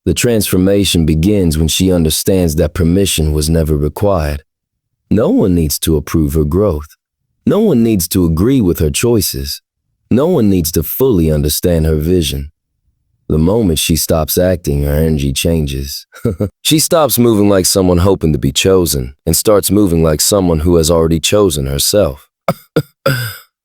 The transformation begins when she understands that permission was never required. No one needs to approve her growth. No one needs to agree with her choices. No one needs to fully understand her vision. The moment she stops acting, her energy changes. She stops moving like someone hoping to be chosen and starts moving like someone who has already chosen herself.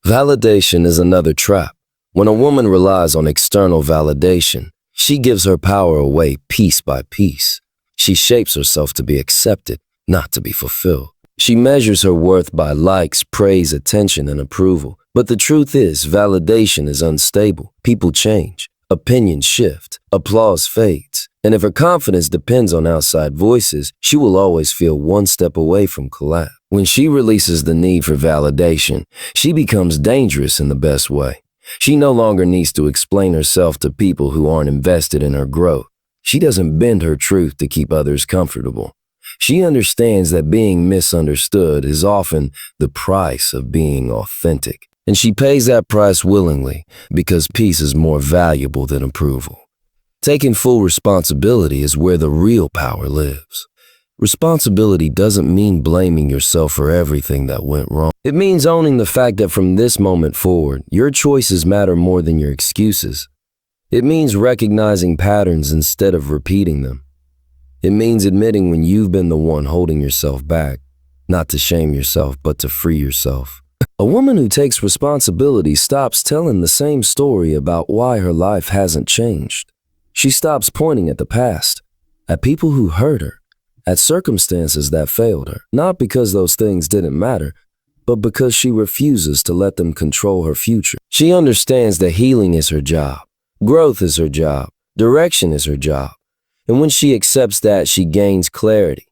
Validation is another trap. When a woman relies on external validation, she gives her power away piece by piece. She shapes herself to be accepted, not to be fulfilled. She measures her worth by likes, praise, attention, and approval. But the truth is, validation is unstable. People change. Opinions shift, applause fades, and if her confidence depends on outside voices, she will always feel one step away from collapse. When she releases the need for validation, she becomes dangerous in the best way. She no longer needs to explain herself to people who aren't invested in her growth. She doesn't bend her truth to keep others comfortable. She understands that being misunderstood is often the price of being authentic. And she pays that price willingly because peace is more valuable than approval. Taking full responsibility is where the real power lives. Responsibility doesn't mean blaming yourself for everything that went wrong. It means owning the fact that from this moment forward, your choices matter more than your excuses. It means recognizing patterns instead of repeating them. It means admitting when you've been the one holding yourself back, not to shame yourself, but to free yourself. A woman who takes responsibility stops telling the same story about why her life hasn't changed. She stops pointing at the past, at people who hurt her, at circumstances that failed her, not because those things didn't matter, but because she refuses to let them control her future. She understands that healing is her job, growth is her job, direction is her job. And when she accepts that, she gains clarity.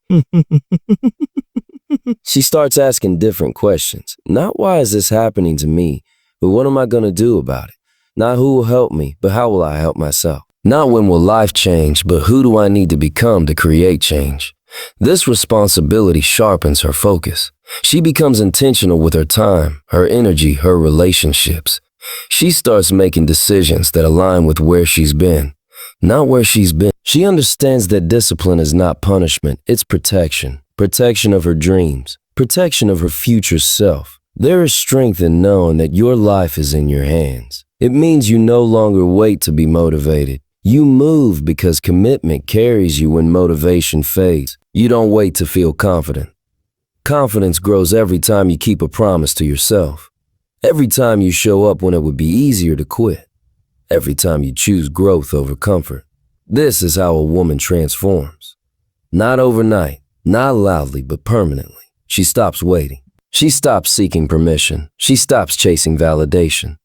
She starts asking different questions. Not why is this happening to me, but what am I going to do about it? Not who will help me, but how will I help myself? Not when will life change, but who do I need to become to create change? This responsibility sharpens her focus. She becomes intentional with her time, her energy, her relationships. She starts making decisions that align with where she's been, not where she's been. She understands that discipline is not punishment, it's protection. Protection of her dreams, protection of her future self. There is strength in knowing that your life is in your hands. It means you no longer wait to be motivated. You move because commitment carries you when motivation fades. You don't wait to feel confident. Confidence grows every time you keep a promise to yourself. Every time you show up when it would be easier to quit. Every time you choose growth over comfort. This is how a woman transforms. Not overnight. Not loudly, but permanently. She stops waiting. She stops seeking permission. She stops chasing validation.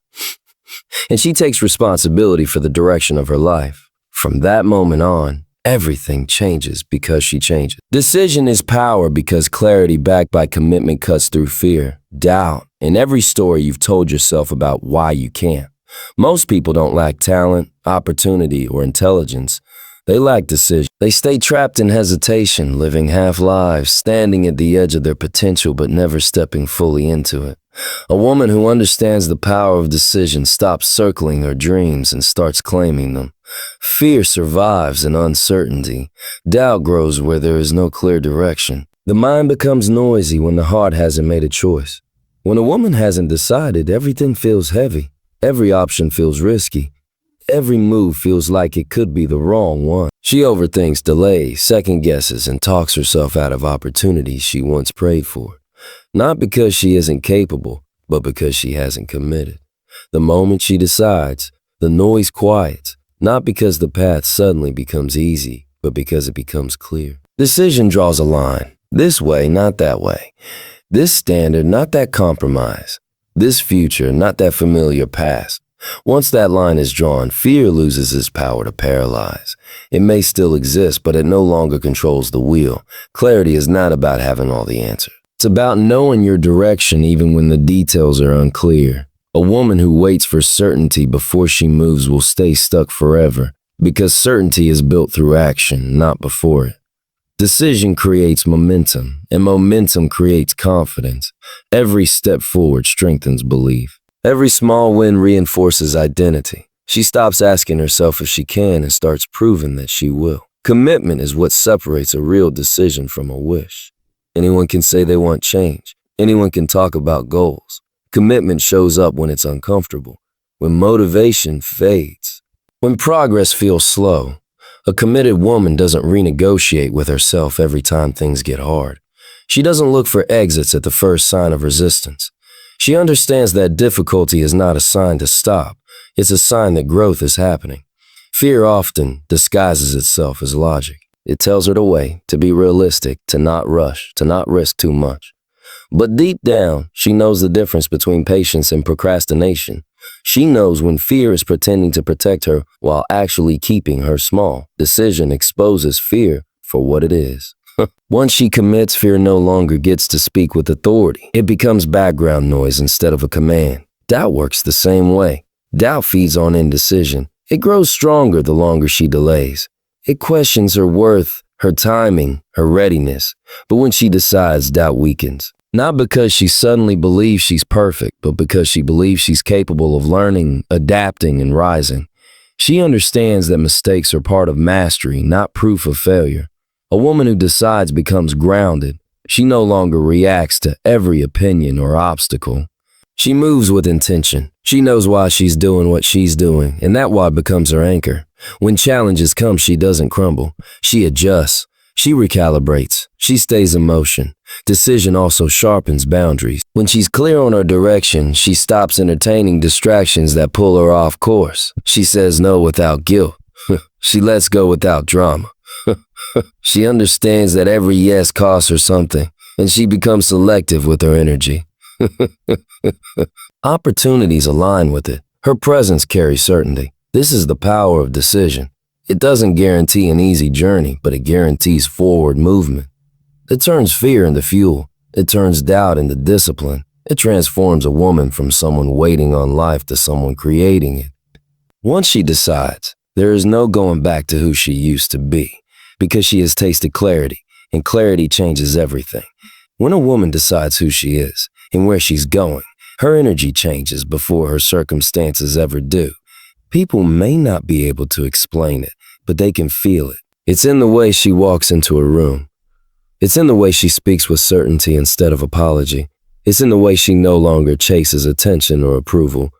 And she takes responsibility for the direction of her life. From that moment on, everything changes because she changes. Decision is power because clarity backed by commitment cuts through fear, doubt, and every story you've told yourself about why you can't. Most people don't lack talent, opportunity, or intelligence. They lack decision. They stay trapped in hesitation, living half lives, standing at the edge of their potential but never stepping fully into it. A woman who understands the power of decision stops circling her dreams and starts claiming them. Fear survives in uncertainty. Doubt grows where there is no clear direction. The mind becomes noisy when the heart hasn't made a choice. When a woman hasn't decided, everything feels heavy. Every option feels risky. Every move feels like it could be the wrong one. She overthinks, delays, second guesses, and talks herself out of opportunities she once prayed for. Not because she isn't capable, but because she hasn't committed. The moment she decides, the noise quiets, not because the path suddenly becomes easy, but because it becomes clear. Decision draws a line. This way, not that way. This standard, not that compromise. This future, not that familiar past. Once that line is drawn, fear loses its power to paralyze. It may still exist, but it no longer controls the wheel. Clarity is not about having all the answers. It's about knowing your direction even when the details are unclear. A woman who waits for certainty before she moves will stay stuck forever, because certainty is built through action, not before it. Decision creates momentum, and momentum creates confidence. Every step forward strengthens belief. Every small win reinforces identity. She stops asking herself if she can and starts proving that she will. Commitment is what separates a real decision from a wish. Anyone can say they want change. Anyone can talk about goals. Commitment shows up when it's uncomfortable, when motivation fades, when progress feels slow. A committed woman doesn't renegotiate with herself every time things get hard. She doesn't look for exits at the first sign of resistance. She understands that difficulty is not a sign to stop. It's a sign that growth is happening. Fear often disguises itself as logic. It tells her to wait, to be realistic, to not rush, to not risk too much. But deep down, she knows the difference between patience and procrastination. She knows when fear is pretending to protect her while actually keeping her small. Decision exposes fear for what it is. Once she commits, fear no longer gets to speak with authority. It becomes background noise instead of a command. Doubt works the same way. Doubt feeds on indecision. It grows stronger the longer she delays. It questions her worth, her timing, her readiness. But when she decides, doubt weakens. Not because she suddenly believes she's perfect, but because she believes she's capable of learning, adapting, and rising. She understands that mistakes are part of mastery, not proof of failure. A woman who decides becomes grounded. She no longer reacts to every opinion or obstacle. She moves with intention. She knows why she's doing what she's doing, and that why becomes her anchor. When challenges come, she doesn't crumble. She adjusts. She recalibrates. She stays in motion. Decision also sharpens boundaries. When she's clear on her direction, she stops entertaining distractions that pull her off course. She says no without guilt. She lets go without drama. She understands that every yes costs her something, and she becomes selective with her energy. Opportunities align with it. Her presence carries certainty. This is the power of decision. It doesn't guarantee an easy journey, but it guarantees forward movement. It turns fear into fuel. It turns doubt into discipline. It transforms a woman from someone waiting on life to someone creating it. Once she decides, there is no going back to who she used to be, because she has tasted clarity, and clarity changes everything. When a woman decides who she is and where she's going, her energy changes before her circumstances ever do. People may not be able to explain it, but they can feel it. It's in the way she walks into a room. It's in the way she speaks with certainty instead of apology. It's in the way she no longer chases attention or approval,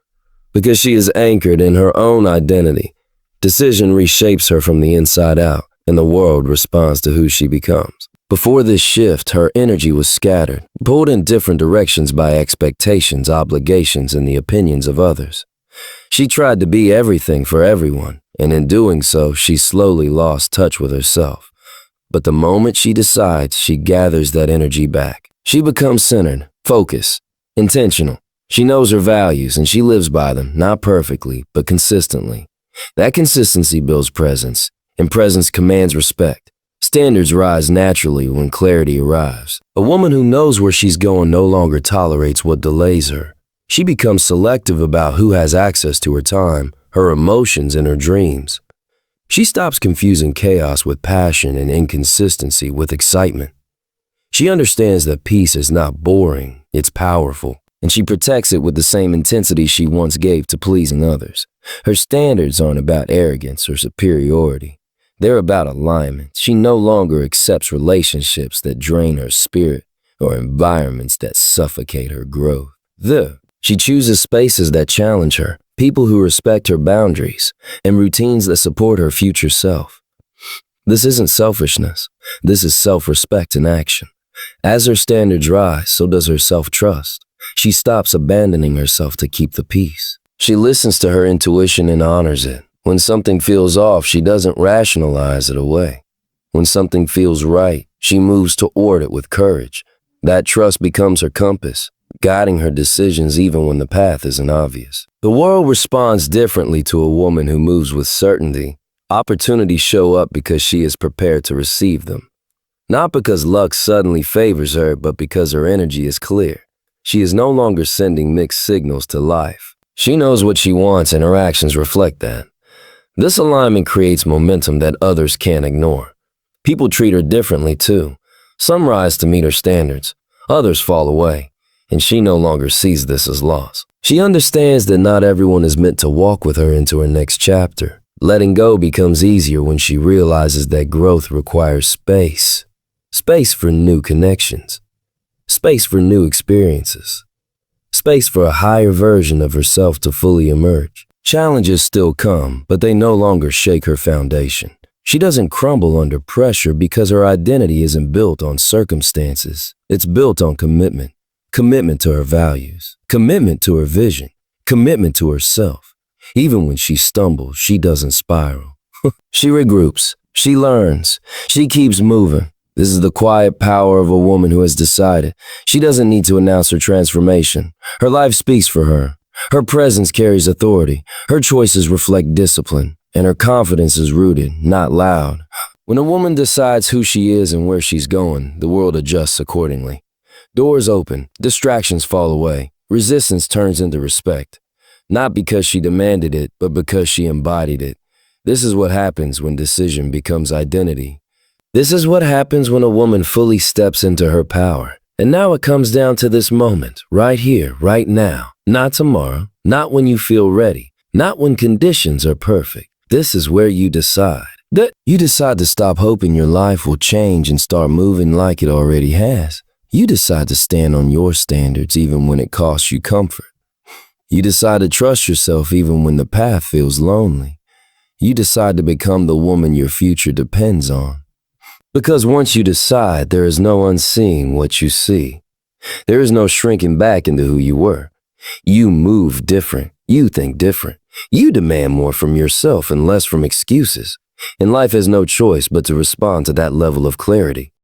because she is anchored in her own identity. Decision reshapes her from the inside out, and the world responds to who she becomes. Before this shift, her energy was scattered, pulled in different directions by expectations, obligations, and the opinions of others. She tried to be everything for everyone, and in doing so, she slowly lost touch with herself. But the moment she decides, she gathers that energy back. She becomes centered, focused, intentional. She knows her values, and she lives by them, not perfectly, but consistently. That consistency builds presence, and presence commands respect. Standards rise naturally when clarity arrives. A woman who knows where she's going no longer tolerates what delays her. She becomes selective about who has access to her time, her emotions, and her dreams. She stops confusing chaos with passion and inconsistency with excitement. She understands that peace is not boring, it's powerful, and she protects it with the same intensity she once gave to pleasing others. Her standards aren't about arrogance or superiority. They're about alignment. She no longer accepts relationships that drain her spirit or environments that suffocate her growth. She chooses spaces that challenge her, people who respect her boundaries, and routines that support her future self. This isn't selfishness. This is self-respect in action. As her standards rise, so does her self-trust. She stops abandoning herself to keep the peace. She listens to her intuition and honors it. When something feels off, she doesn't rationalize it away. When something feels right, she moves toward it with courage. That trust becomes her compass, guiding her decisions even when the path isn't obvious. The world responds differently to a woman who moves with certainty. Opportunities show up because she is prepared to receive them. Not because luck suddenly favors her, but because her energy is clear. She is no longer sending mixed signals to life. She knows what she wants, and her actions reflect that. This alignment creates momentum that others can't ignore. People treat her differently too. Some rise to meet her standards, others fall away, and she no longer sees this as loss. She understands that not everyone is meant to walk with her into her next chapter. Letting go becomes easier when she realizes that growth requires space. Space for new connections. Space for new experiences. Space for a higher version of herself to fully emerge. Challenges still come, but they no longer shake her foundation. She doesn't crumble under pressure because her identity isn't built on circumstances. It's built on commitment. Commitment to her values. Commitment to her vision. Commitment to herself. Even when she stumbles, she doesn't spiral. She regroups. She learns. She keeps moving. This is the quiet power of a woman who has decided. She doesn't need to announce her transformation. Her life speaks for her. Her presence carries authority. Her choices reflect discipline. And her confidence is rooted, not loud. When a woman decides who she is and where she's going, the world adjusts accordingly. Doors open, distractions fall away, resistance turns into respect. Not because she demanded it, but because she embodied it. This is what happens when decision becomes identity. This is what happens when a woman fully steps into her power. And now it comes down to this moment, right here, right now. Not tomorrow, not when you feel ready, not when conditions are perfect. This is where you decide. You decide to stop hoping your life will change and start moving like it already has. You decide to stand on your standards even when it costs you comfort. You decide to trust yourself even when the path feels lonely. You decide to become the woman your future depends on. Because once you decide, there is no unseeing what you see. There is no shrinking back into who you were. You move different. You think different. You demand more from yourself and less from excuses. And life has no choice but to respond to that level of clarity.